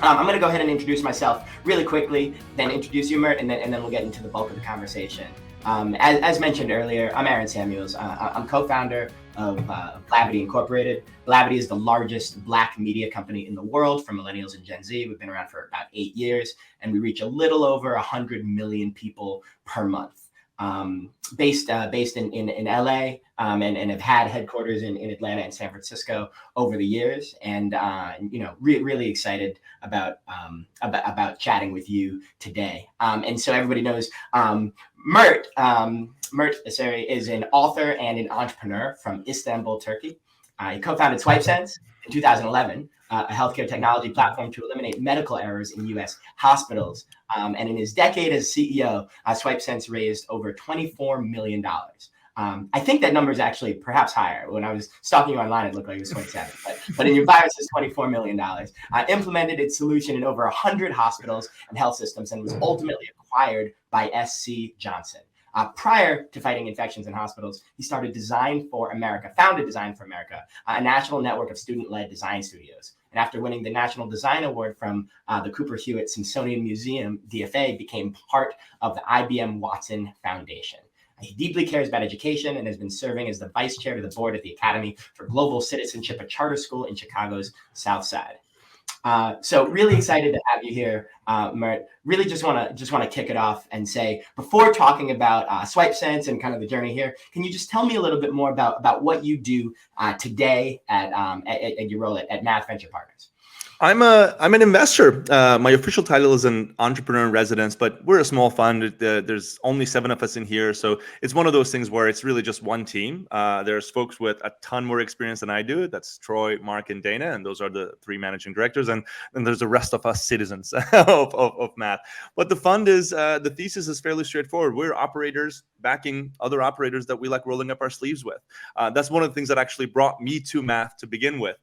I'm going to go ahead and introduce myself really quickly, then introduce you, Mert, and then we'll get into the bulk of the conversation. As mentioned earlier, I'm Aaron Samuels. I'm co-founder of Blavity Incorporated. Blavity is the largest Black media company in the world for millennials and Gen Z. We've been around for about 8 years, and we reach a little over 100 million people per month. Based in LA, and have had headquarters in Atlanta and San Francisco over the years, and really excited about chatting with you today. And so everybody knows Mert Iseri is an author and an entrepreneur from Istanbul, Turkey. He co-founded SwipeSense in 2011, a healthcare technology platform to eliminate medical errors in U.S. hospitals. And in his decade as CEO, SwipeSense raised over $24 million. I think that number is actually perhaps higher. When I was stalking you online, it looked like it was 27. But in your bio, it says $24 million. Implemented its solution in over 100 hospitals and health systems, and was ultimately acquired by SC Johnson. Prior to fighting infections in hospitals, he founded Design for America, a national network of student-led design studios. And after winning the National Design Award from the Cooper Hewitt Smithsonian Museum, DFA became part of the IBM Watson Foundation. He deeply cares about education and has been serving as the vice chair to the board at the Academy for Global Citizenship, a charter school in Chicago's South Side. So really excited to have you here, Mert. Really just want to kick it off and say, before talking about SwipeSense and kind of the journey here, can you just tell me a little bit more about what you do today at your role at Math Venture Partners? I'm an investor. My official title is an entrepreneur in residence, but we're a small fund. There's only 7 of us in here, so it's one of those things where it's really just one team. There's folks with a ton more experience than I do. That's Troy, Mark, and Dana, and those are the 3 managing directors. And then there's the rest of us citizens of Math. But the fund is the thesis is fairly straightforward. We're operators backing other operators that we like rolling up our sleeves with. That's one of the things that actually brought me to Math to begin with.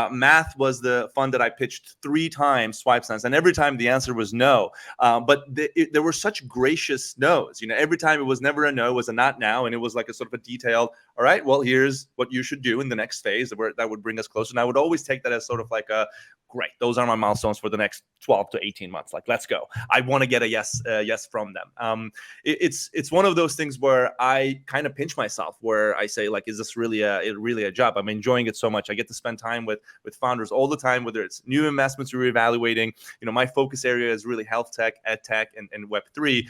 Math was the fund that I pitched 3 times SwipeSense, and every time the answer was no. But there were such gracious no's. Every time it was never a no, it was a not now, and it was like a sort of a detailed, all right, well, here's what you should do in the next phase that would bring us closer. And I would always take that as sort of like a, great, those are my milestones for the next 12 to 18 months. Like, let's go. I want to get a yes from them. It's one of those things where I kind of pinch myself, where I say, like, is this really a job? I'm enjoying it so much. I get to spend time with founders all the time, whether it's new investments we're evaluating. My focus area is really health tech, ed tech, and Web3.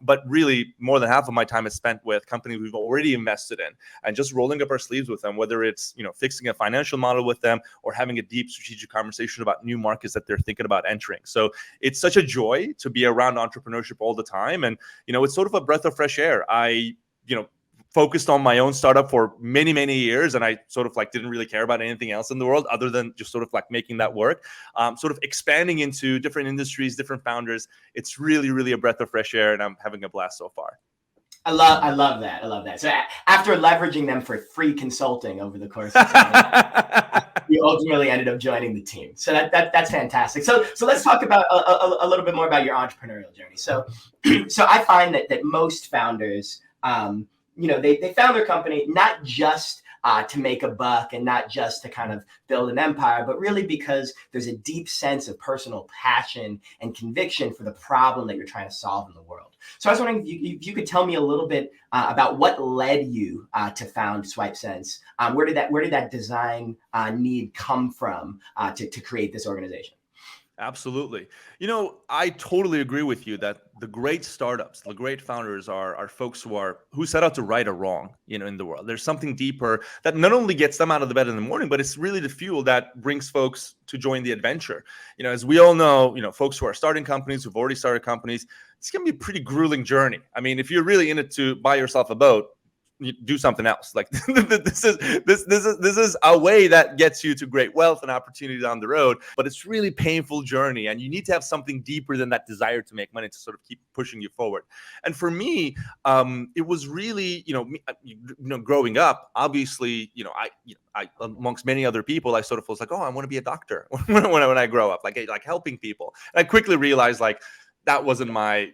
But really, more than half of my time is spent with companies we've already invested in, and just rolling up our sleeves with them, whether it's fixing a financial model with them or having a deep strategic conversation about new markets that they're thinking about entering. So it's such a joy to be around entrepreneurship all the time, and it's sort of a breath of fresh air. I focused on my own startup for many, many years, and I sort of like didn't really care about anything else in the world other than just sort of like making that work. Sort of expanding into different industries, different founders. It's really, really a breath of fresh air, and I'm having a blast so far. I love that. So after leveraging them for free consulting over the course of time, you ultimately ended up joining the team. So that's fantastic. So let's talk about a little bit more about your entrepreneurial journey. So I find that most founders, they found their company not just to make a buck and not just to kind of build an empire, but really because there's a deep sense of personal passion and conviction for the problem that you're trying to solve in the world. So I was wondering if you could tell me a little bit about what led you to found SwipeSense. Where did that design need come from to create this organization? Absolutely. I totally agree with you that the great startups, the great founders are folks who set out to right a wrong, in the world. There's something deeper that not only gets them out of the bed in the morning, but it's really the fuel that brings folks to join the adventure. As we all know, folks who are starting companies, who've already started companies, it's going to be a pretty grueling journey. I mean, if you're really in it to buy yourself a boat, you do something else. Like this is a way that gets you to great wealth and opportunity down the road, but it's really painful journey, and you need to have something deeper than that desire to make money to sort of keep pushing you forward. And for me, it was really, growing up, obviously, I amongst many other people, I sort of was like, oh, I want to be a doctor when I grow up, like helping people. And I quickly realized, like, that wasn't my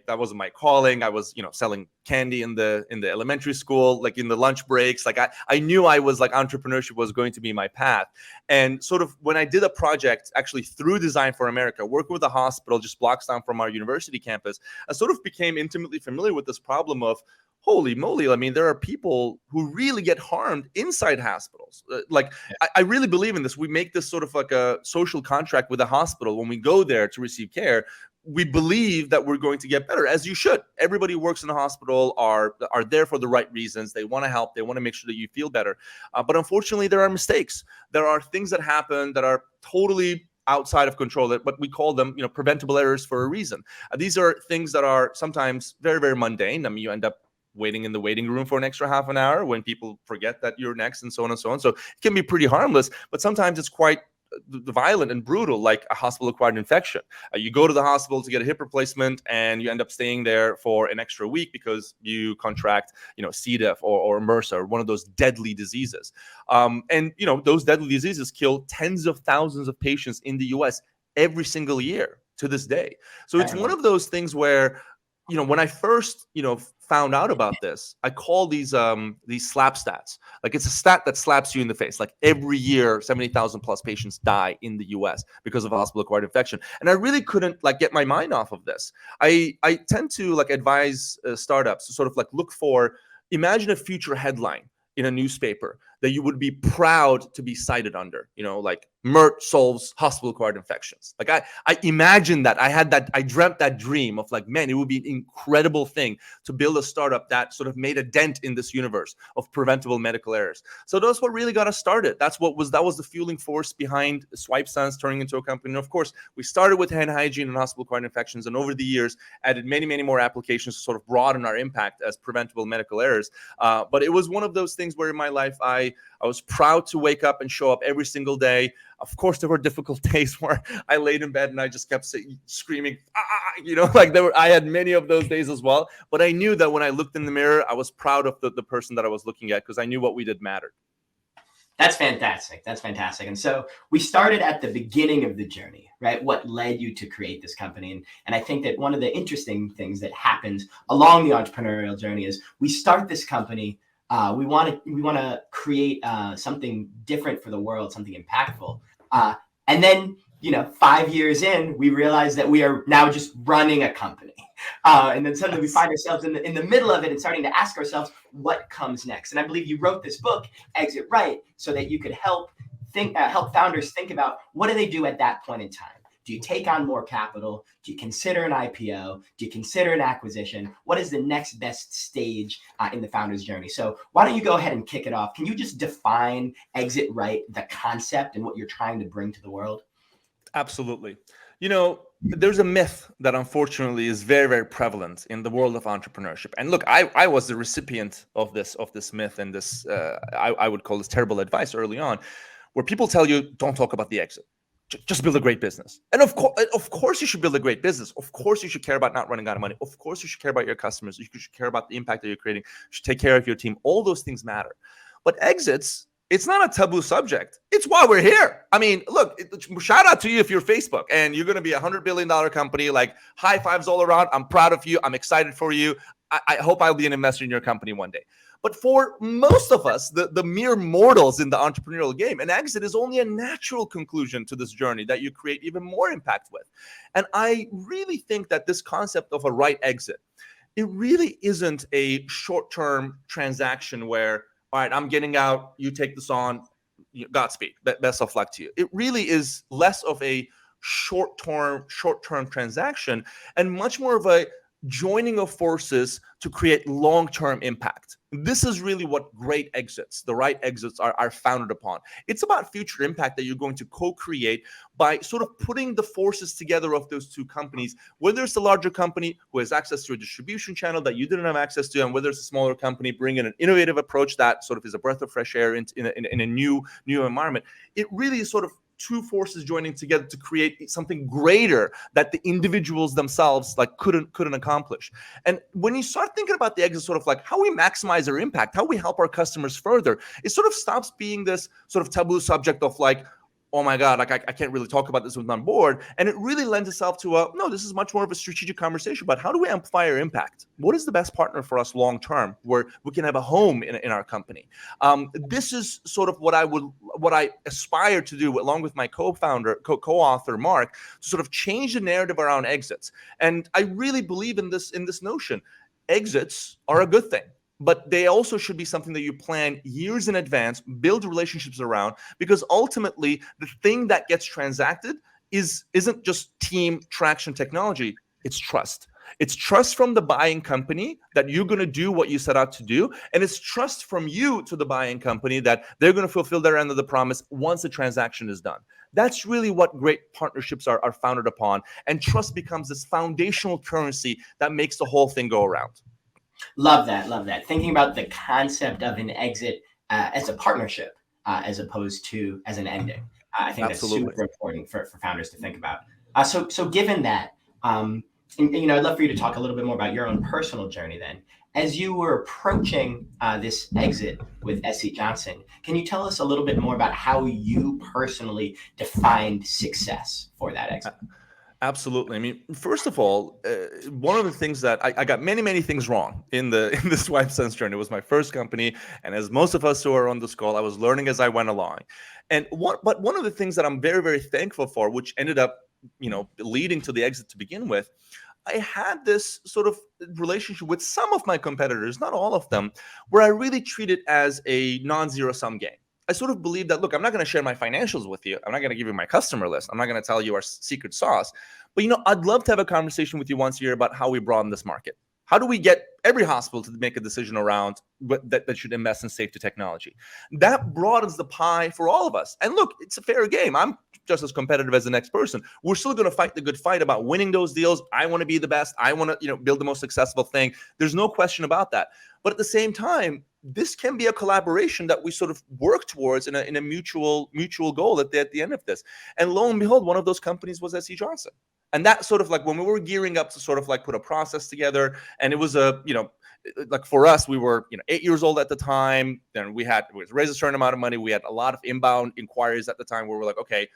calling. I was, selling candy in the elementary school, like in the lunch breaks. Like I knew I was like entrepreneurship was going to be my path. And sort of when I did a project actually through Design for America, working with a hospital just blocks down from our university campus, I sort of became intimately familiar with this problem of, holy moly, I mean, there are people who really get harmed inside hospitals. I really believe in this. We make this sort of like a social contract with a hospital. When we go there to receive care, we believe that we're going to get better, as you should. Everybody who works in the hospital are there for the right reasons. They want to help. They want to make sure that you feel better. But unfortunately, there are mistakes. There are things that happen that are totally outside of control, but we call them, preventable errors for a reason. These are things that are sometimes very, very mundane. I mean, you end up waiting in the waiting room for an extra half an hour when people forget that you're next, and so on and so on. So it can be pretty harmless, but sometimes it's quite violent and brutal, like a hospital-acquired infection. You go to the hospital to get a hip replacement, and you end up staying there for an extra week because you contract, C. diff or MRSA, or one of those deadly diseases. And those deadly diseases kill tens of thousands of patients in the U.S. every single year to this day. So it's one of those things where, when I first, found out about this, I call these slap stats. Like, it's a stat that slaps you in the face. Like, every year, 70,000 plus patients die in the US because of hospital-acquired infection. And I really couldn't get my mind off of this. I tend to advise startups to sort of look for, imagine a future headline in a newspaper that you would be proud to be cited under, like Mert solves hospital-acquired infections. Like I imagined that. I dreamt that dream of man, it would be an incredible thing to build a startup that sort of made a dent in this universe of preventable medical errors. So that's what really got us started. That was the fueling force behind SwipeSense turning into a company. And of course, we started with hand hygiene and hospital-acquired infections, and over the years added many, many more applications to sort of broaden our impact as preventable medical errors. But it was one of those things where in my life, I was proud to wake up and show up every single day. Of course, there were difficult days where I laid in bed and I just kept screaming, I had many of those days as well. But I knew that when I looked in the mirror, I was proud of the person that I was looking at, because I knew what we did mattered. That's fantastic. That's fantastic. And so we started at the beginning of the journey, right? What led you to create this company? And I think that one of the interesting things that happens along the entrepreneurial journey is we start this company. We want to create something different for the world, something impactful. And then, 5 years in, we realize that we are now just running a company. And then suddenly we find ourselves in the middle of it and starting to ask ourselves, what comes next? And I believe you wrote this book, Exit Right, so that you could help founders think about, what do they do at that point in time? Do you take on more capital? Do you consider an IPO? Do you consider an acquisition? What is the next best stage in the founder's journey? So why don't you go ahead and kick it off? Can you just define Exit Right, the concept, and what you're trying to bring to the world? Absolutely. There's a myth that unfortunately is very, very prevalent in the world of entrepreneurship. And look, I was the recipient of this myth and this, I would call this terrible advice early on, where people tell you, don't talk about the exit. Just build a great business. And of course you should build a great business. Of course you should care about not running out of money. Of course you should care about your customers. You should care about the impact that you're creating. You should take care of your team. All those things matter. But exits, it's not a taboo subject. It's why we're here. I mean, look, shout out to you if you're Facebook and you're going to be a $100 billion company, high fives all around. I'm proud of you. I'm excited for you. I hope I'll be an investor in your company one day. But for most of us, the mere mortals in the entrepreneurial game, an exit is only a natural conclusion to this journey that you create even more impact with. And I really think that this concept of a right exit, it really isn't a short-term transaction where, all right, I'm getting out, you take this on, Godspeed, best of luck to you. It really is less of a short-term transaction and much more of a joining of forces to create long-term impact. This is really what great exits, the right exits, are founded upon. It's about future impact that you're going to co-create by sort of putting the forces together of those two companies, whether it's a larger company who has access to a distribution channel that you didn't have access to, and whether it's a smaller company bringing an innovative approach that sort of is a breath of fresh air in a new environment. It really is sort of two forces joining together to create something greater that the individuals themselves couldn't accomplish. And when you start thinking about the exit, sort of how we maximize our impact, how we help our customers further, it sort of stops being this sort of taboo subject of oh my God, like I can't really talk about this with my board. And it really lends itself to no, this is much more of a strategic conversation about how do we amplify our impact? What is the best partner for us long term where we can have a home in our company? This is sort of what I aspire to do along with my co-author Mark, to sort of change the narrative around exits. And I really believe in this notion. Exits are a good thing, but they also should be something that you plan years in advance, build relationships around, because ultimately the thing that gets transacted isn't just team traction technology, it's trust. It's trust from the buying company that you're going to do what you set out to do, and it's trust from you to the buying company that they're going to fulfill their end of the promise once the transaction is done. That's really what great partnerships are founded upon, and trust becomes this foundational currency that makes the whole thing go around. Love that. Love that. Thinking about the concept of an exit as a partnership as opposed to as an ending. I think Absolutely. that's super important for founders to think about. So given that, and, I'd love for you to talk a little bit more about your own personal journey then. As you were approaching this exit with SC Johnson, can you tell us a little bit more about how you personally defined success for that exit? Absolutely. I mean, first of all, one of the things that I got many things wrong in the SwipeSense journey. It was my first company, and as most of us who are on this call, I was learning as I went along. But one of the things that I'm very thankful for, which ended up, leading to the exit to begin with, I had this sort of relationship with some of my competitors, not all of them, where I really treat it as a non-zero sum game. I sort of believe that, look, I'm not going to share my financials with you. I'm not going to give you my customer list. I'm not going to tell you our secret sauce. But, I'd love to have a conversation with you once a year about how we broaden this market. How do we get every hospital to make a decision around that should invest in safety technology? That broadens the pie for all of us. And look, it's a fair game. I'm just as competitive as the next person. We're still going to fight the good fight about winning those deals. I want to be the best. I want to, build the most successful thing. There's no question about that. But at the same time, this can be a collaboration that we sort of work towards in a mutual goal at the end of this. And lo and behold, one of those companies was SC Johnson. And that sort of like when we were gearing up to sort of like put a process together, and it was like for us, we were 8 years old at the time. Then we raised a certain amount of money. We had a lot of inbound inquiries at the time where we're like, okay,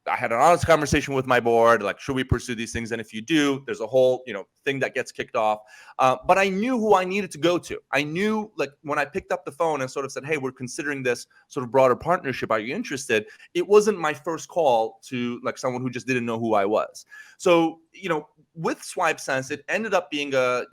I had an honest conversation with my board, like, should we pursue these things? And if you do, there's a whole, thing that gets kicked off. But I knew who I needed to go to. I knew, like, when I picked up the phone and sort of said, hey, we're considering this sort of broader partnership. Are you interested? It wasn't my first call to like someone who just didn't know who I was. So, with SwipeSense, it ended up being a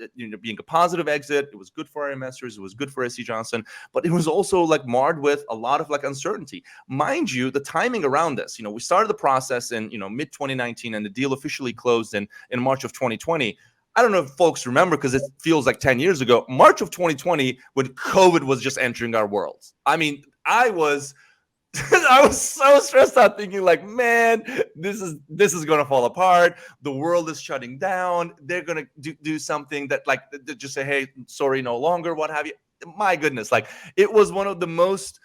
positive exit. It was good for our investors. It was good for SC Johnson, but it was also like marred with a lot of like uncertainty. Mind you, the timing around this, we started the process in, mid 2019, and the deal officially closed in March of 2020. I don't know if folks remember, because it feels like 10 years ago, March of 2020, when COVID was just entering our world. I mean, I was so stressed out, thinking like, man, this is going to fall apart. The world is shutting down. They're going to do something that like just say, hey, sorry, no longer, what have you. My goodness, like it was one of the most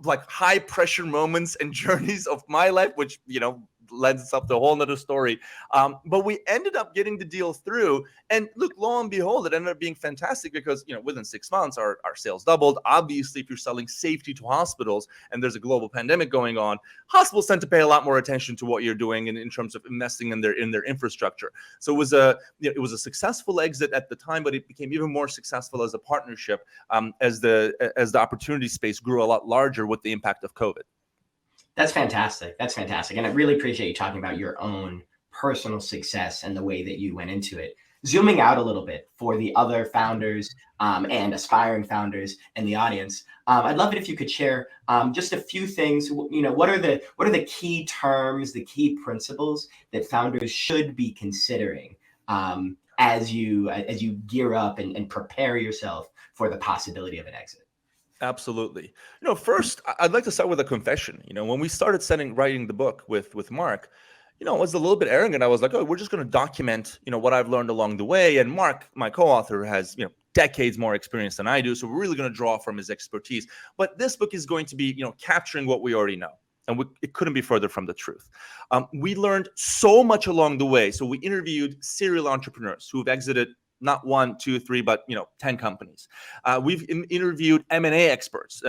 like high pressure moments and journeys of my life, which, lends itself to a whole nother story. But we ended up getting the deal through, and look, lo and behold, it ended up being fantastic because, within 6 months, our sales doubled. Obviously, if you're selling safety to hospitals and there's a global pandemic going on, hospitals tend to pay a lot more attention to what you're doing in terms of investing in their infrastructure. So it was a successful exit at the time, but it became even more successful as a partnership as the opportunity space grew a lot larger with the impact of COVID. That's fantastic. And I really appreciate you talking about your own personal success and the way that you went into it. Zooming out a little bit for the other founders and aspiring founders in the audience, I'd love it if you could share just a few things. What are the key terms, the key principles that founders should be considering as you gear up and prepare yourself for the possibility of an exit? Absolutely. First, I'd like to start with a confession. When we started writing the book with Mark, I was a little bit arrogant. I was like, oh, we're just going to document, what I've learned along the way. And Mark, my co-author, has, decades more experience than I do. So we're really going to draw from his expertise. But this book is going to be, capturing what we already know. And it couldn't be further from the truth. We learned so much along the way. So we interviewed serial entrepreneurs who've exited not 1, 2, 3, but 10 companies. We've interviewed M&A experts,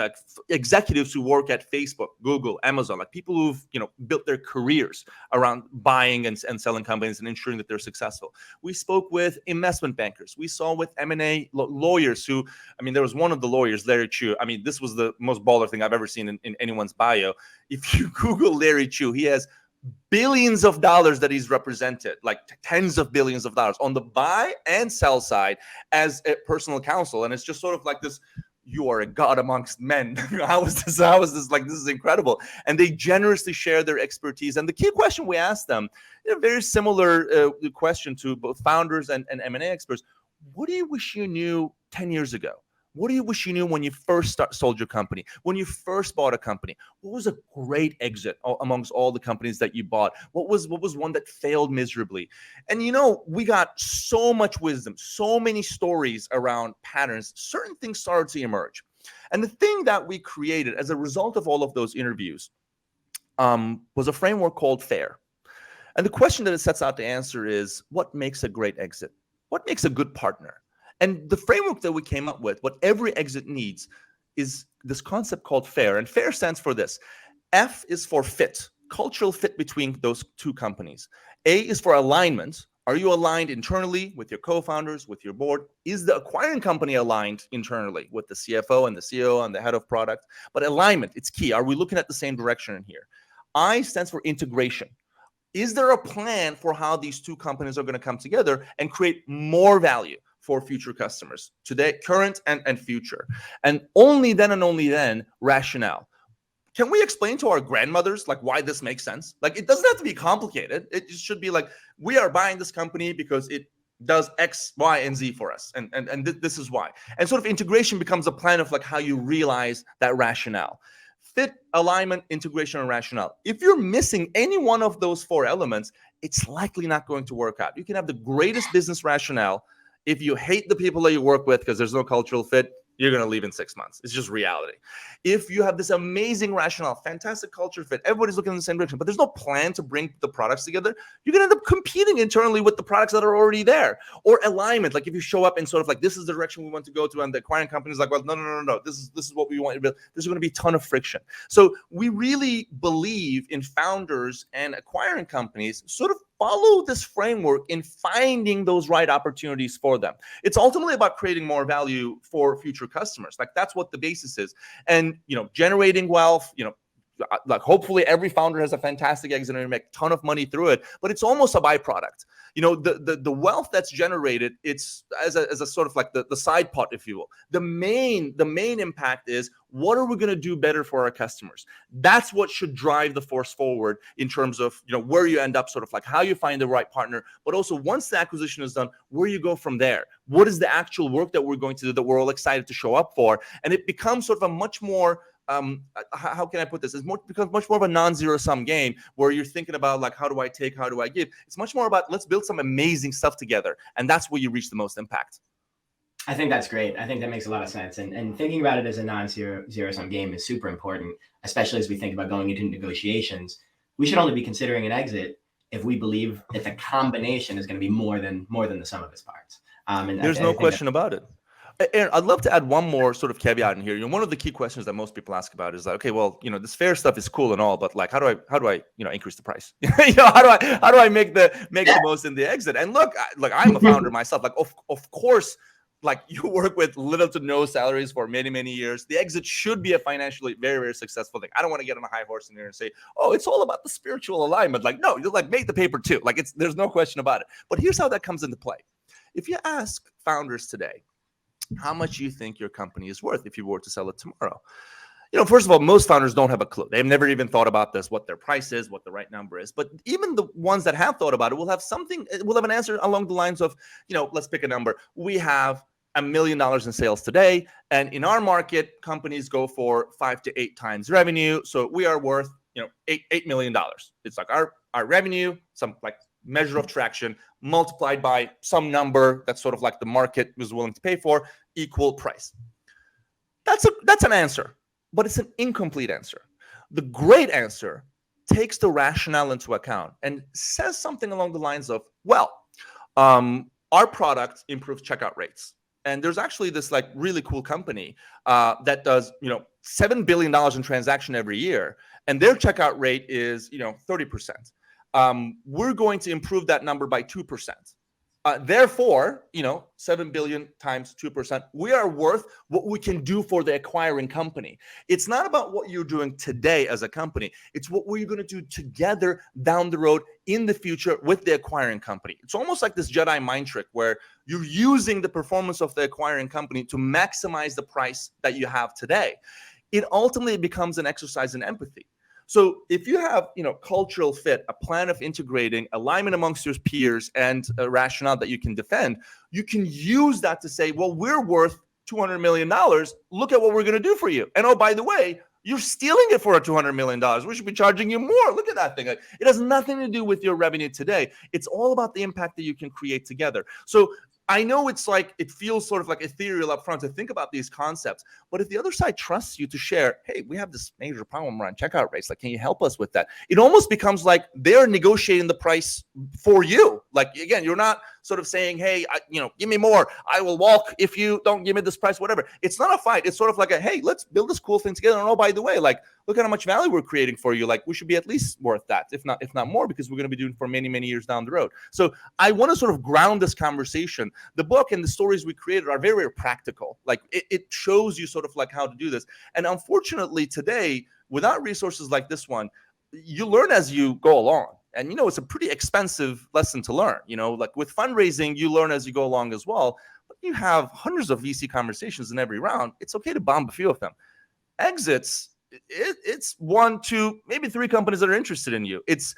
executives who work at Facebook, Google, Amazon, like people who've built their careers around buying and selling companies and ensuring that they're successful. We spoke with investment bankers. We saw with M&A lawyers who, there was one of the lawyers, Larry Chu. This was the most baller thing I've ever seen in anyone's bio. If you Google Larry Chu, he has billions of dollars that he's represented, like tens of billions of dollars on the buy and sell side as a personal counsel. And it's just sort of like this, you are a god amongst men. How is this? Like, this is incredible. And they generously share their expertise. And the key question we asked them, very similar question to both founders and M&A experts. What do you wish you knew 10 years ago? What do you wish you knew when you first sold your company? When you first bought a company? What was a great exit amongst all the companies that you bought? What was one that failed miserably? And we got so much wisdom, so many stories around patterns. Certain things started to emerge. And the thing that we created as a result of all of those interviews was a framework called FAIR. And the question that it sets out to answer is, what makes a great exit? What makes a good partner? And the framework that we came up with, what every exit needs, is this concept called FAIR. And FAIR stands for this. F is for fit, cultural fit between those two companies. A is for alignment. Are you aligned internally with your co-founders, with your board? Is the acquiring company aligned internally with the CFO and the CEO and the head of product? But alignment, it's key. Are we looking at the same direction in here? I stands for integration. Is there a plan for how these two companies are going to come together and create more value for future customers, today, current and future? And only then, rationale. Can we explain to our grandmothers why this makes sense? It doesn't have to be complicated. It just should be we are buying this company because it does X, Y, and Z for us, and this is why. And sort of integration becomes a plan of how you realize that rationale. Fit, alignment, integration, and rationale. If you're missing any one of those 4 elements, it's likely not going to work out. You can have the greatest business rationale. If you hate the people that you work with because there's no cultural fit, you're going to leave in 6 months. It's just reality. If you have this amazing rationale, fantastic culture fit, everybody's looking in the same direction, but there's no plan to bring the products together, you're going to end up competing internally with the products that are already there. Or alignment, if you show up and sort of this is the direction we want to go to, and the acquiring company is well, no, this is what we want to build. There's going to be a ton of friction. So we really believe in founders and acquiring companies sort of follow this framework in finding those right opportunities for them. It's ultimately about creating more value for future customers. That's what the basis is. And, generating wealth, hopefully every founder has a fantastic exit and make a ton of money through it, but it's almost a byproduct. The wealth that's generated, it's as a sort of the side pot, if you will. The main impact is, what are we going to do better for our customers? That's what should drive the force forward in terms of, where you end up, sort of how you find the right partner, but also once the acquisition is done, where you go from there. What is the actual work that we're going to do that we're all excited to show up for? And it becomes sort of a much more how can I put this? It becomes much more of a non-zero sum game where you're thinking about how do I take, how do I give? It's much more about let's build some amazing stuff together, and that's where you reach the most impact. I think that's great. I think that makes a lot of sense. And thinking about it as a non-zero sum game is super important, especially as we think about going into negotiations. We should only be considering an exit if we believe that the combination is going to be more than the sum of its parts. And there's no question about it. Aaron, I'd love to add one more sort of caveat in here. One of the key questions that most people ask about is okay, well, this FAIR stuff is cool and all, but how do I increase the price? How do I make the most in the exit? And look, I'm a founder myself. Of course, you work with little to no salaries for many, many years. The exit should be a financially very, very successful thing. I don't want to get on a high horse in here and say, oh, it's all about the spiritual alignment. No, you make the paper too. There's no question about it. But here's how that comes into play. If you ask founders today, how much you think your company is worth if you were to sell it tomorrow? First of all, most founders don't have a clue. They've never even thought about this, what their price is, what the right number is. But even the ones that have thought about it will have an answer along the lines of, let's pick a number. We have $1 million in sales today. And in our market, companies go for 5 to 8 times revenue. So we are worth, $8 million. It's our revenue, some measure of traction multiplied by some number that's sort of the market was willing to pay for, equal price. That's an answer, but it's an incomplete answer. The great answer takes the rationale into account and says something along the lines of, well, our product improves checkout rates. And there's actually this like really cool company that does, $7 billion in transaction every year. And their checkout rate is, 30%. We're going to improve that number by 2%. Therefore, 7 billion times 2%, we are worth what we can do for the acquiring company. It's not about what you're doing today as a company. It's what we're going to do together down the road in the future with the acquiring company. It's almost like this Jedi mind trick where you're using the performance of the acquiring company to maximize the price that you have today. It ultimately becomes an exercise in empathy. So if you have, cultural fit, a plan of integrating, alignment amongst your peers, and a rationale that you can defend, you can use that to say, well, we're worth $200 million. Look at what we're going to do for you. And oh, by the way, you're stealing it for a $200 million. We should be charging you more. Look at that thing. It has nothing to do with your revenue today. It's all about the impact that you can create together. So I know it feels sort of like ethereal up front to think about these concepts, but if the other side trusts you to share, hey, we have this major problem around checkout rates, like, can you help us with that? It almost becomes like they're negotiating the price for you. Like, again, you're not sort of saying, hey, give me more. I will walk if you don't give me this price, whatever. It's not a fight. It's sort of like hey, let's build this cool thing together. And oh, by the way, like, look at how much value we're creating for you. Like, we should be at least worth that, if not more, because we're going to be doing it for many, many years down the road. So I want to sort of ground this conversation. The book and the stories we created are very, very practical. Like, it shows you sort of like how to do this. And unfortunately today, without resources like this one, you learn as you go along. And, it's a pretty expensive lesson to learn. Like with fundraising, you learn as you go along as well. But you have hundreds of VC conversations in every round. It's okay to bomb a few of them. Exits, it's 1, 2, maybe 3 companies that are interested in you. It's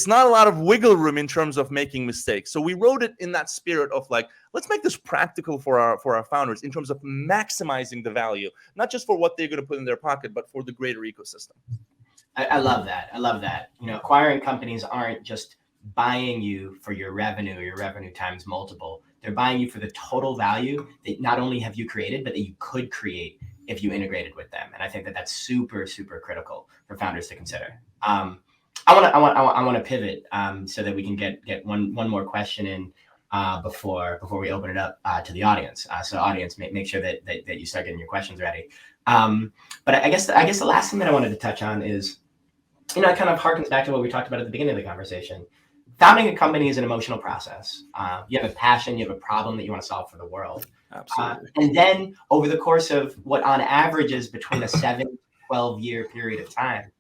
not a lot of wiggle room in terms of making mistakes. So we wrote it in that spirit of like, let's make this practical for our founders in terms of maximizing the value, not just for what they're going to put in their pocket, but for the greater ecosystem. I love that. Acquiring companies aren't just buying you for your revenue times multiple. They're buying you for the total value that not only have you created, but that you could create if you integrated with them. And I think that that's super, super critical for founders to consider. I want to pivot so that we can get one more question in before we open it up to the audience. So audience, make sure that you start getting your questions ready. But I guess the last thing that I wanted to touch on is, it kind of harkens back to what we talked about at the beginning of the conversation. Founding a company is an emotional process. You have a passion, you have a problem that you want to solve for the world. Absolutely. And then over the course of what on average is between a 7 to 12 year period of time,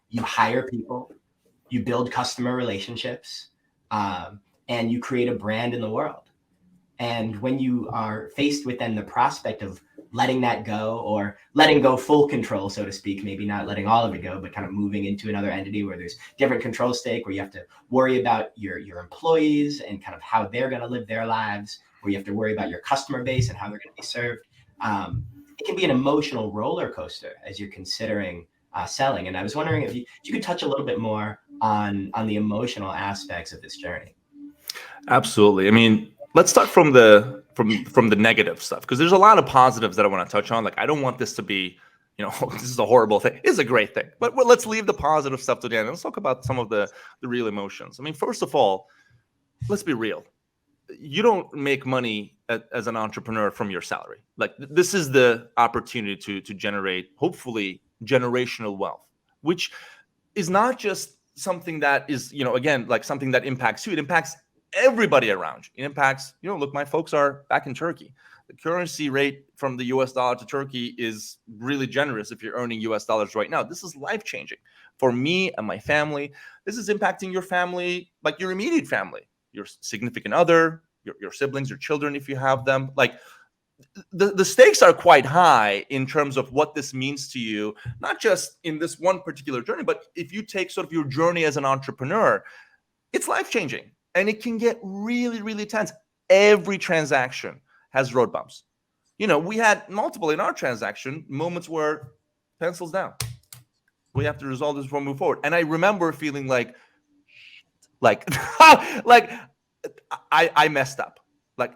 you hire people, you build customer relationships, and you create a brand in the world. And when you are faced with then the prospect of letting that go, or letting go full control, so to speak, maybe not letting all of it go, but kind of moving into another entity where there's different control stake, where you have to worry about your employees and kind of how they're going to live their lives, where you have to worry about your customer base and how they're going to be served. It can be an emotional roller coaster as you're considering selling. And I was wondering if you could touch a little bit more on the emotional aspects of this journey. Absolutely. I mean, let's start from the negative stuff, because there's a lot of positives that I want to touch on. Like, I don't want this to be, this is a horrible thing. It's a great thing, but let's leave the positive stuff to the end. Let's talk about some of the real emotions. I mean, first of all, let's be real. You don't make money as an entrepreneur from your salary. Like, this is the opportunity to generate, hopefully, generational wealth, which is not just something that is, again, like something that impacts you. It impacts everybody around you. It impacts, look, my folks are back in Turkey. The currency rate from the US dollar to Turkey is really generous if you're earning US dollars right now. This is life-changing for me and my family. This is impacting your family, like your immediate family, your significant other, your siblings, your children, if you have them. Like, the stakes are quite high in terms of what this means to you, not just in this one particular journey, but if you take sort of your journey as an entrepreneur, it's life-changing. And it can get really, really tense. Every transaction has road bumps. We had multiple in our transaction moments where pencils down. We have to resolve this before we move forward. And I remember feeling like I messed up. Like,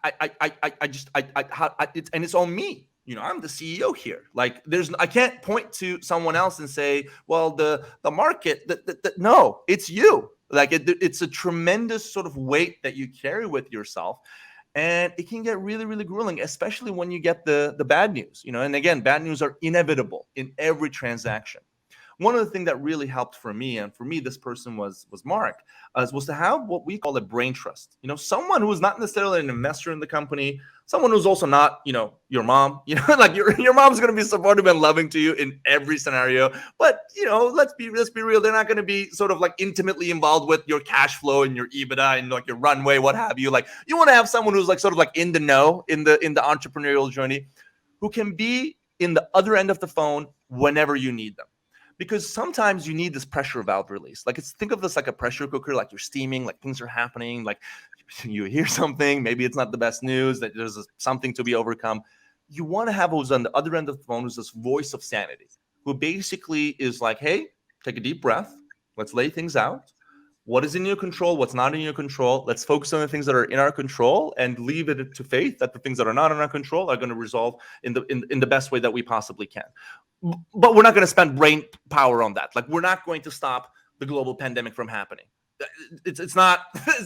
and it's on me. I'm the CEO here. Like, I can't point to someone else and say, well, the market, no, it's you. Like it's a tremendous sort of weight that you carry with yourself. And it can get really, really grueling, especially when you get the bad news, and again, bad news are inevitable in every transaction. One of the things that really helped for me, and for me, this person was Mark, was to have what we call a brain trust. Someone who is not necessarily an investor in the company, someone who's also not, your mom. Like your mom's going to be supportive and loving to you in every scenario. But let's be real. They're not going to be sort of like intimately involved with your cash flow and your EBITDA and like your runway, what have you. Like you want to have someone who's like sort of like in the know in the entrepreneurial journey, who can be in the other end of the phone whenever you need them. Because sometimes you need this pressure valve release. Like think of this like a pressure cooker, like you're steaming, like things are happening, like you hear something, maybe it's not the best news, that there's something to be overcome. You want to have who's on the other end of the phone, who's this voice of sanity, who basically is like, hey, take a deep breath. Let's lay things out. What is in your control? What's not in your control? Let's focus on the things that are in our control and leave it to faith that the things that are not in our control are going to resolve in the best way that we possibly can. But we're not going to spend brain power on that. Like we're not going to stop the global pandemic from happening. It's not,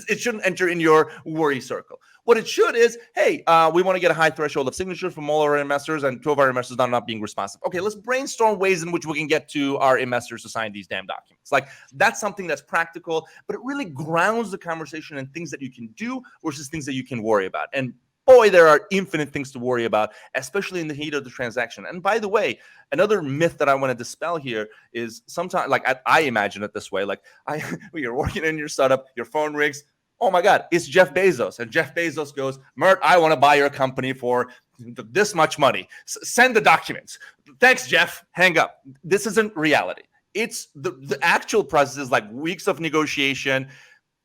it shouldn't enter in your worry circle. What it should is, hey, we want to get a high threshold of signatures from all our investors, and 2 of our investors are not being responsive. Okay, let's brainstorm ways in which we can get to our investors to sign these damn documents. Like that's something that's practical, but it really grounds the conversation in things that you can do versus things that you can worry about. And boy, there are infinite things to worry about, especially in the heat of the transaction. And by the way, another myth that I want to dispel here is sometimes, like I imagine it this way, like you're working in your startup, your phone rings, oh my God, it's Jeff Bezos. And Jeff Bezos goes, Mert, I want to buy your company for this much money. Send the documents. Thanks, Jeff. Hang up. This isn't reality. It's the actual process is like weeks of negotiation.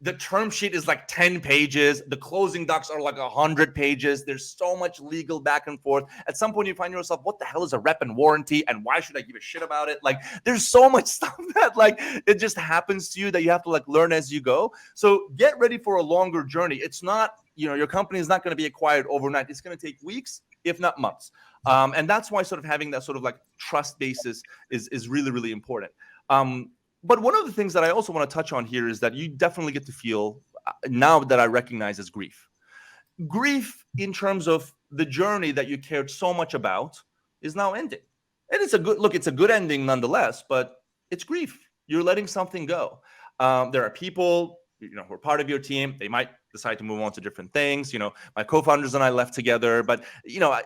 The term sheet is like 10 pages. The closing docs are like 100 pages. There's so much legal back and forth. At some point, you find yourself, what the hell is a rep and warranty? And why should I give a shit about it? Like, there's so much stuff that like it just happens to you that you have to like learn as you go. So get ready for a longer journey. It's not, your company is not going to be acquired overnight. It's going to take weeks, if not months. And that's why sort of having that sort of like trust basis is really, really important. But one of the things that I also want to touch on here is that you definitely get to feel, now that I recognize, as grief. Grief in terms of the journey that you cared so much about is now ending. And it's a good ending nonetheless, but it's grief. You're letting something go. There are people, who are part of your team. They might decide to move on to different things. My co-founders and I left together, but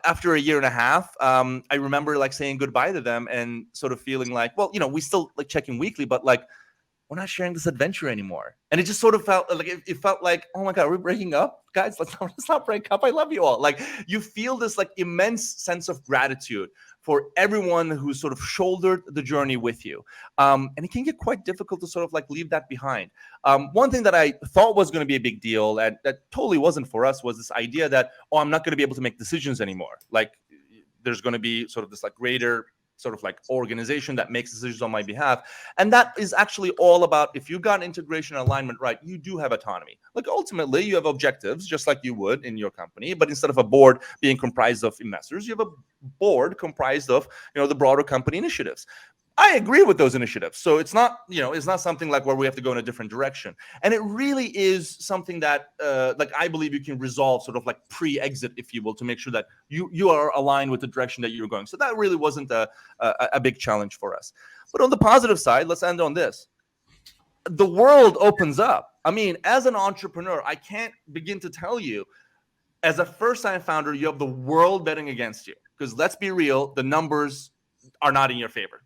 after a year and a half, I remember like saying goodbye to them and sort of feeling like, well, we still like check in weekly, but like we're not sharing this adventure anymore. And it just sort of felt like it felt like, oh my God, we're breaking up, guys. Let's not break up. I love you all. Like you feel this like immense sense of gratitude for everyone who sort of shouldered the journey with you. And it can get quite difficult to sort of like leave that behind. One thing that I thought was going to be a big deal and that totally wasn't for us was this idea that, I'm not going to be able to make decisions anymore. Like there's going to be sort of this like greater sort of like organization that makes decisions on my behalf. And that is actually all about, if you got integration and alignment right, you do have autonomy. Like ultimately you have objectives just like you would in your company, but instead of a board being comprised of investors, you have a board comprised of, the broader company initiatives. I agree with those initiatives. So it's not, it's not something like where we have to go in a different direction. And it really is something that, like I believe you can resolve sort of like pre-exit, if you will, to make sure that you are aligned with the direction that you're going. So that really wasn't a big challenge for us. But on the positive side, let's end on this. The world opens up. I mean, as an entrepreneur, I can't begin to tell you, as a first-time founder, you have the world betting against you. Because let's be real, the numbers are not in your favor.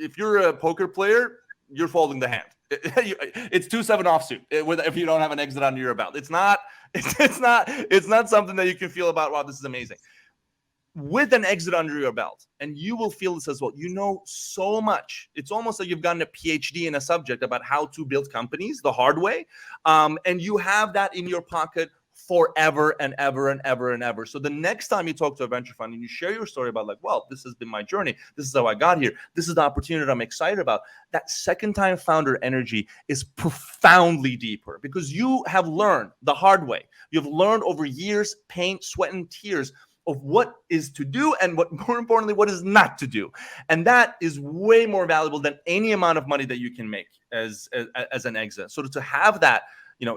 If you're a poker player, you're folding the hand. It's 2-7 offsuit if you don't have an exit under your belt. It's not something that you can feel about, wow, this is amazing. With an exit under your belt, and you will feel this as well. You know so much. It's almost like you've gotten a PhD in a subject about how to build companies the hard way. And you have that in your pocket forever and ever and ever and ever. So the next time you talk to a venture fund and you share your story about like, well, this has been my journey. This is how I got here. This is the opportunity I'm excited about. That second time founder energy is profoundly deeper because you have learned the hard way. You've learned over years, pain, sweat, and tears of what is to do and what, more importantly, what is not to do. And that is way more valuable than any amount of money that you can make as an exit. So to have that,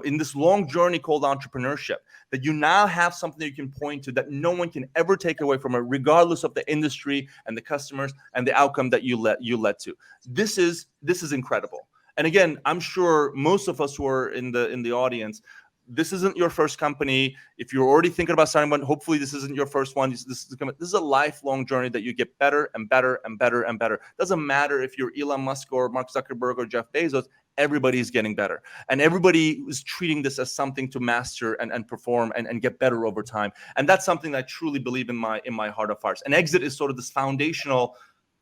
in this long journey called entrepreneurship, that you now have something that you can point to that no one can ever take away from it, regardless of the industry and the customers and the outcome that you led to. This is incredible. And again, I'm sure most of us who are in the audience, this isn't your first company. If you're already thinking about starting one, hopefully this isn't your first one. This is a lifelong journey that you get better and better and better and better. Doesn't matter if you're Elon Musk or Mark Zuckerberg or Jeff Bezos. Everybody is getting better, and everybody is treating this as something to master and perform and get better over time. And that's something that I truly believe in my heart of hearts. And exit is sort of this foundational,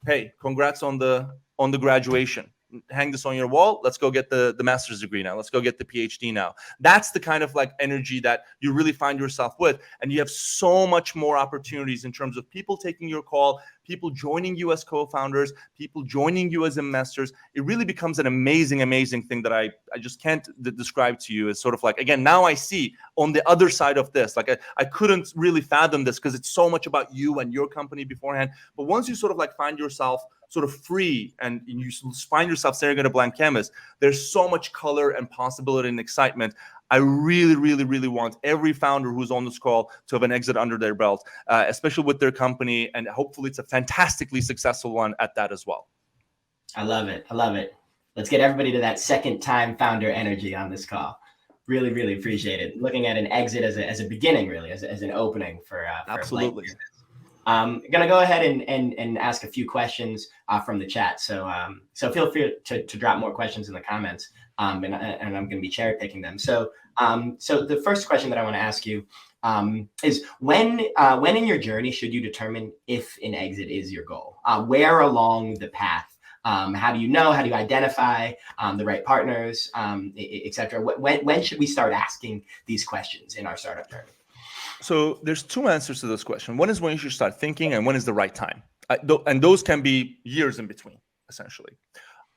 hey, congrats on the graduation. Hang this on your wall. Let's go get the master's degree now. Let's go get the PhD now. That's the kind of like energy that you really find yourself with. And you have so much more opportunities in terms of people taking your call, people joining you as co-founders, people joining you as investors. It really becomes an amazing, amazing thing that I just can't describe to you. It's sort of like, again, now I see on the other side of this, like I couldn't really fathom this because it's so much about you and your company beforehand. But once you sort of like find yourself sort of free and you find yourself staring at a blank canvas, there's so much color and possibility and excitement. I really, really, really want every founder who's on this call to have an exit under their belt, especially with their company. And hopefully it's a fantastically successful one at that as well. I love it. I love it. Let's get everybody to that second time founder energy on this call. Really, really appreciate it. Looking at an exit as a beginning, really, as an opening for absolutely. I'm gonna go ahead and ask a few questions from the chat. So feel free to drop more questions in the comments, and I'm gonna be cherry picking them. So the first question that I want to ask you is when in your journey should you determine if an exit is your goal? Where along the path? How do you know? How do you identify the right partners, etc.? When should we start asking these questions in our startup journey? So there's two answers to this question. One is when you should start thinking, and when is the right time. And those can be years in between, essentially.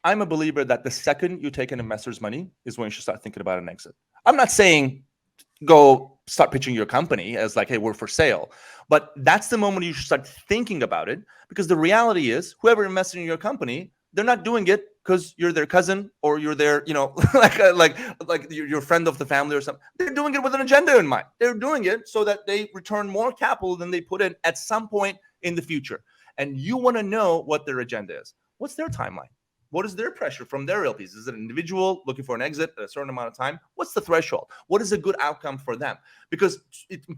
I'm a believer that the second you take an investor's money is when you should start thinking about an exit. I'm not saying go start pitching your company as like, hey, we're for sale. But that's the moment you should start thinking about it, because the reality is whoever invested in your company, they're not doing it because you're their cousin or you're their, like your friend of the family or something. They're doing it with an agenda in mind. They're doing it so that they return more capital than they put in at some point in the future. And you want to know what their agenda is. What's their timeline? What is their pressure from their LPs? Is it an individual looking for an exit at a certain amount of time? What's the threshold? What is a good outcome for them? Because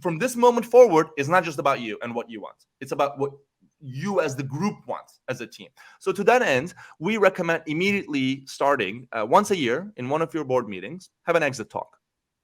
from this moment forward, it's not just about you and what you want. It's about what you as the group want as a team. So to that end, we recommend immediately starting once a year in one of your board meetings, have an exit talk.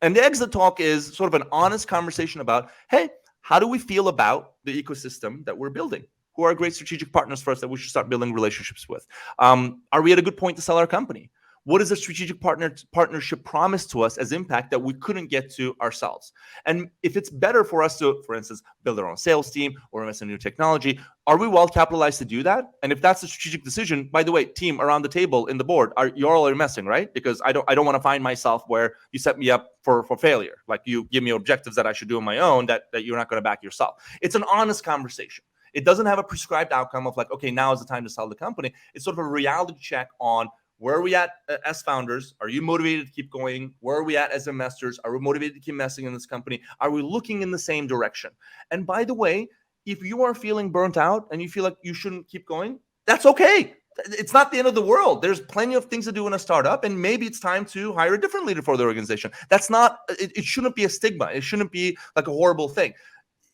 And the exit talk is sort of an honest conversation about, hey, how do we feel about the ecosystem that we're building? Who are great strategic partners for us that we should start building relationships with? Are we at a good point to sell our company? What is a strategic partnership promised to us as impact that we couldn't get to ourselves? And if it's better for us to, for instance, build our own sales team or invest in new technology, are we well capitalized to do that? And if that's a strategic decision, by the way, team around the table in the board, you're all investing, right? Because I don't want to find myself where you set me up for failure. Like you give me objectives that I should do on my own that you're not going to back yourself. It's an honest conversation. It doesn't have a prescribed outcome of like, okay, now is the time to sell the company. It's sort of a reality check on where are we at as founders? Are you motivated to keep going? Where are we at as investors? Are we motivated to keep investing in this company? Are we looking in the same direction? And by the way, if you are feeling burnt out and you feel like you shouldn't keep going, that's okay. It's not the end of the world. There's plenty of things to do in a startup, and maybe it's time to hire a different leader for the organization. That's not, it shouldn't be a stigma. It shouldn't be like a horrible thing.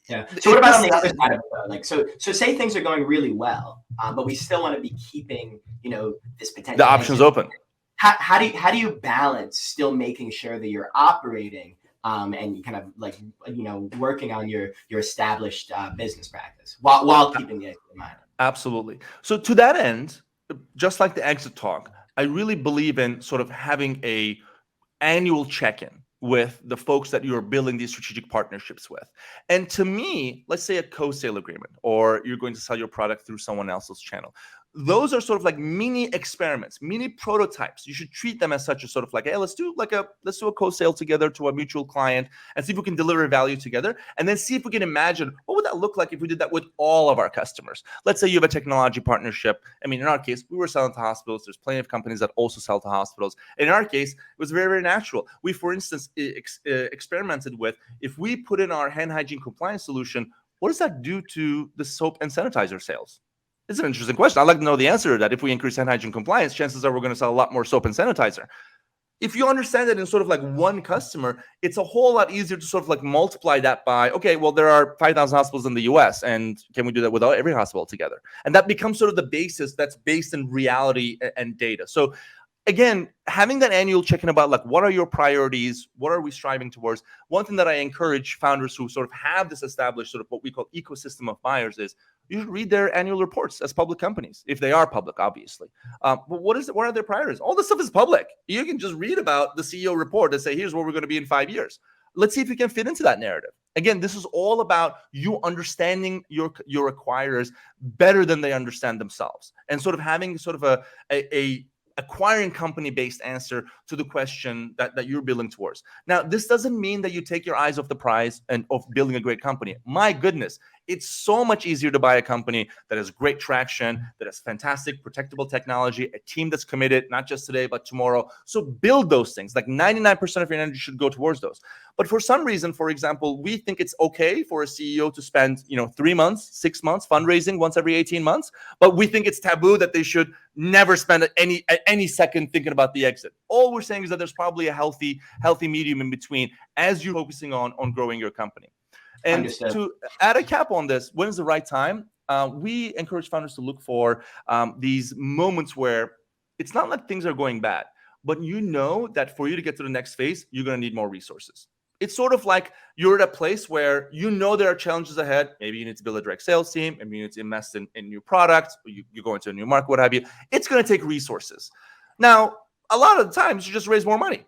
Yeah. So what about on the other side of it though? Like, so say things are going really well, but we still want to be keeping, this potential. The options open. How do you balance still making sure that you're operating and you kind of like, working on your established business practice while keeping the exit in mind? Absolutely. So to that end, just like the exit talk, I really believe in sort of having a annual check-in with the folks that you're building these strategic partnerships with. And to me, let's say a co-sale agreement, or you're going to sell your product through someone else's channel. those are sort of like mini experiments, mini prototypes. You should treat them as such, as sort of like, hey, let's do a co-sale together to a mutual client and see if we can deliver value together, and then see if we can imagine what would that look like if we did that with all of our customers. Let's say you have a technology partnership. I mean, in our case, we were selling to hospitals. There's plenty of companies that also sell to hospitals. In our case, it was very, very natural. We, for instance, experimented with, if we put in our hand hygiene compliance solution, what does that do to the soap and sanitizer sales? It's an interesting question. I'd like to know the answer to that. If we increase hand hygiene compliance, chances are we're going to sell a lot more soap and sanitizer. If you understand that in sort of like one customer, it's a whole lot easier to sort of like multiply that by, okay, well, there are 5,000 hospitals in the US, and can we do that without every hospital together? And that becomes sort of the basis that's based in reality and data. So again, having that annual check-in about like, what are your priorities? What are we striving towards? One thing that I encourage founders who sort of have this established sort of what we call ecosystem of buyers is, you should read their annual reports as public companies, if they are public, obviously. But what are their priorities? All this stuff is public. You can just read about the CEO report and say, here's where we're going to be in 5 years. Let's see if you can fit into that narrative. Again, this is all about you understanding your acquirers better than they understand themselves, and sort of having sort of a acquiring company-based answer to the question that you're building towards. Now, this doesn't mean that you take your eyes off the prize and of building a great company. My goodness, it's so much easier to buy a company that has great traction, that has fantastic protectable technology, a team that's committed, not just today, but tomorrow. So build those things. Like 99% of your energy should go towards those. But for some reason, for example, we think it's okay for a CEO to spend, 3 months, 6 months fundraising once every 18 months. But we think it's taboo that they should never spend any second thinking about the exit. All we're saying is that there's probably a healthy medium in between as you're focusing on growing your company. And Understood. to add a cap on this, when is the right time? We encourage founders to look for these moments where it's not like things are going bad, but you know that for you to get to the next phase, you're going to need more resources. It's sort of like you're at a place where you know there are challenges ahead. Maybe you need to build a direct sales team. Maybe you need to invest in new products. Or you go into a new market, what have you. It's going to take resources. Now, a lot of the times you just raise more money.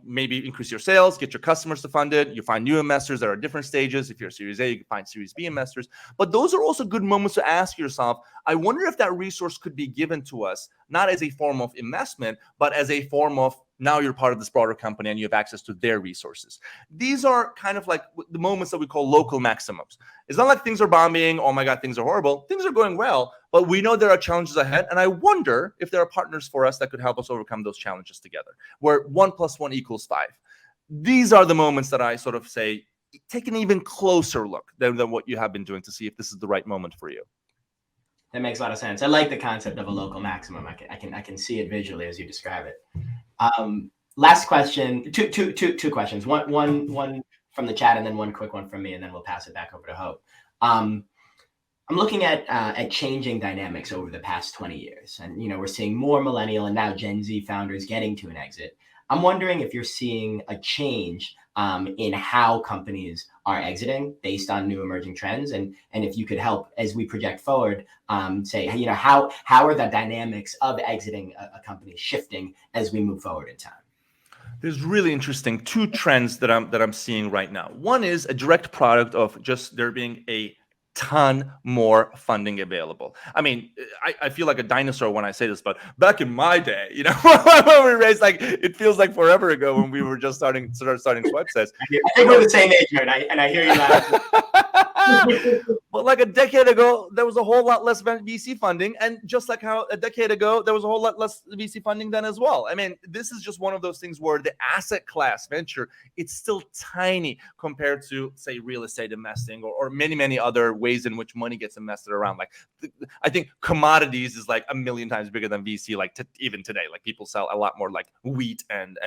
Maybe increase your sales, get your customers to fund it. You find new investors that are at different stages. If you're Series A, you can find Series B investors. But those are also good moments to ask yourself, I wonder if that resource could be given to us, not as a form of investment, but as a form of, now you're part of this broader company and you have access to their resources. These are kind of like the moments that we call local maximums. It's not like things are bombing, oh my God, things are horrible. Things are going well, but we know there are challenges ahead. And I wonder if there are partners for us that could help us overcome those challenges together, where 1 + 1 = 5. These are the moments that I sort of say, take an even closer look than what you have been doing to see if this is the right moment for you. That makes a lot of sense. I like the concept of a local maximum. I can see it visually as you describe it. Last question, two questions. One from the chat, and then one quick one from me, and then we'll pass it back over to Hope. I'm looking at changing dynamics over the past 20 years, and we're seeing more millennial and now Gen Z founders getting to an exit. I'm wondering if you're seeing a change in how companies are exiting based on new emerging trends, and if you could help as we project forward, say, how are the dynamics of exiting a company shifting as we move forward in time? There's really interesting 2 trends that I'm seeing right now. One is a direct product of just there being a ton more funding available. I mean, I feel like a dinosaur when I say this, but back in my day, when we raised, like, it feels like forever ago when we were just starting SwipeSense. I think we're the same age, Mert, and I hear you loud. But like a decade ago, there was a whole lot less VC funding, and just like how a decade ago there was a whole lot less VC funding then as well. I mean, this is just one of those things where the asset class venture, it's still tiny compared to, say, real estate investing or many other ways in which money gets invested around. Like, I think commodities is like 1,000,000 times bigger than VC. Like even today, like people sell a lot more like wheat and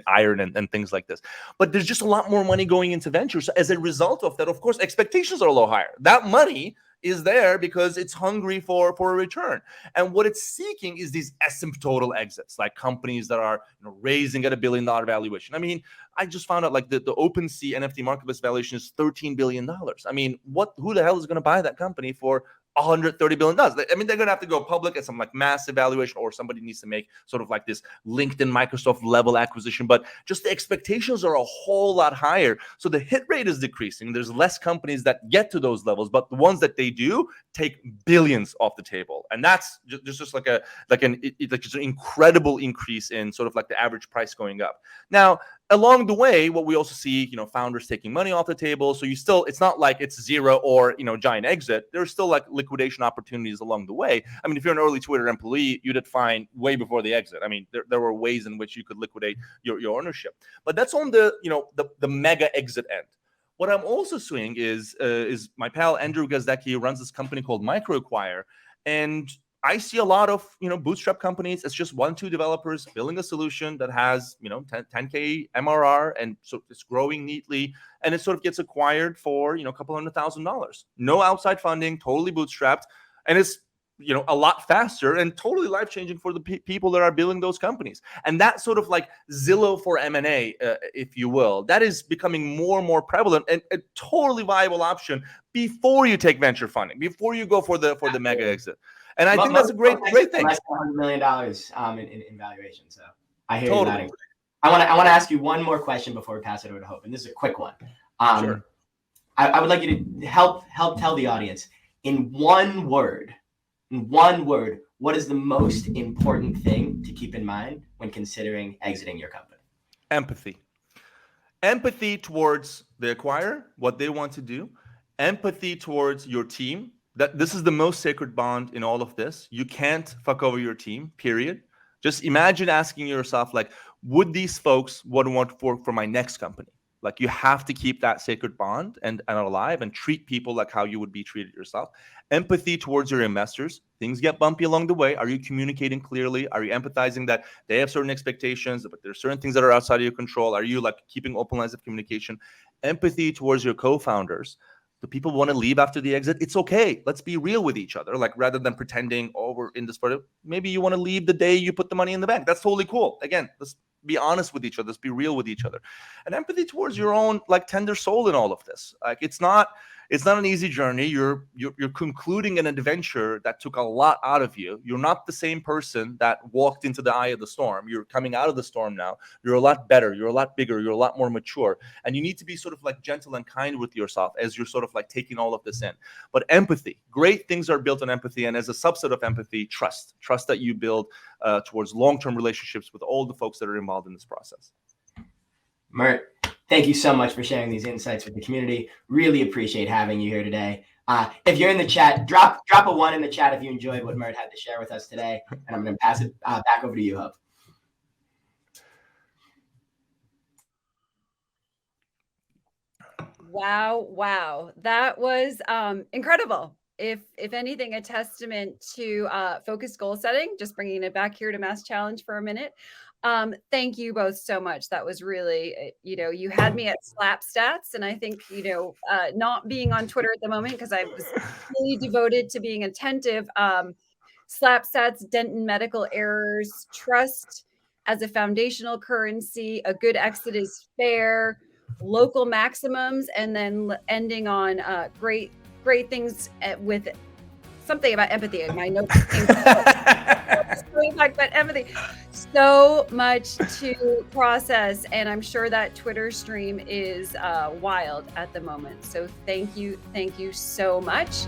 iron and things like this. But there's just a lot more money going into ventures. So as a result of that, of course, expectations are a little higher. That money is there because it's hungry for a return. And what it's seeking is these asymptotal exits, like companies that are raising at $1 billion valuation. I mean, I just found out like the OpenSea NFT marketplace valuation is $13 billion. I mean, who the hell is going to buy that company for $130 billion does. I mean, they're going to have to go public at some like massive valuation, or somebody needs to make sort of like this LinkedIn, Microsoft level acquisition. But just the expectations are a whole lot higher. So the hit rate is decreasing. There's less companies that get to those levels, but the ones that they do take billions off the table. And that's just like an incredible increase in sort of like the average price going up. Now, along the way, what we also see, founders taking money off the table. So it's not like it's zero or, giant exit. There's still like liquidation opportunities along the way. I mean, if you're an early Twitter employee, you did fine way before the exit. I mean, there were ways in which you could liquidate your ownership, but that's on the mega exit end. What I'm also seeing is my pal Andrew Gazdecki runs this company called MicroAcquire, and I see a lot of bootstrap companies. It's just 1-2 developers building a solution that has 10K MRR, and so it's growing neatly, and it sort of gets acquired for a couple $100,000. No outside funding, totally bootstrapped, and it's a lot faster and totally life-changing for the people that are building those companies. And that sort of like Zillow for M&A, if you will, that is becoming more and more prevalent, and a totally viable option before you take venture funding, before you go for the mega exit. And I think that's a great thing. Less than $100 million in valuation. So I hear you loud and clear. I want to ask you one more question before we pass it over to Hope, and this is a quick one. Sure. I would like you to help tell the audience in one word, what is the most important thing to keep in mind when considering exiting your company? Empathy. Empathy towards the acquirer, what they want to do. Empathy towards your team. That this is the most sacred bond in all of this. You can't fuck over your team, period. Just imagine asking yourself, like, would these folks want to work for my next company? Like, you have to keep that sacred bond and alive, and treat people like how you would be treated yourself. Empathy towards your investors. Things get bumpy along the way. Are you communicating clearly? Are you empathizing that they have certain expectations, but there's certain things that are outside of your control? Are you like keeping open lines of communication? Empathy towards your co-founders. The people want to leave after the exit. It's okay. Let's be real with each other. Like, rather than pretending, oh, we're in this for maybe you want to leave the day you put the money in the bank. That's totally cool. Again, let's be honest with each other. Let's be real with each other. And empathy towards your own like tender soul in all of this. Like, it's not an easy journey. You're concluding an adventure that took a lot out of you. You're not the same person that walked into the eye of the storm. You're coming out of the storm now. You're a lot better. You're a lot bigger. You're a lot more mature. And you need to be sort of like gentle and kind with yourself as you're sort of like taking all of this in. But empathy, great things are built on empathy. And as a subset of empathy, trust that you build towards long-term relationships with all the folks that are involved in this process. Mert, thank you so much for sharing these insights with the community. Really appreciate having you here today. If you're in the chat, drop a 1 in the chat if you enjoyed what Mert had to share with us today. And I'm going to pass it back over to you, Hope. Wow. That was incredible. If anything, a testament to focused goal setting, just bringing it back here to MassChallenge for a minute. Thank you both so much. That was really, you had me at slap stats, and I think, not being on Twitter at the moment because I was really devoted to being attentive. Slap stats, Denton medical errors, trust as a foundational currency, a good exit is fair, local maximums, and then ending on great things with something about empathy. My notes came but empathy. So much to process, and I'm sure that Twitter stream is wild at the moment. So thank you so much.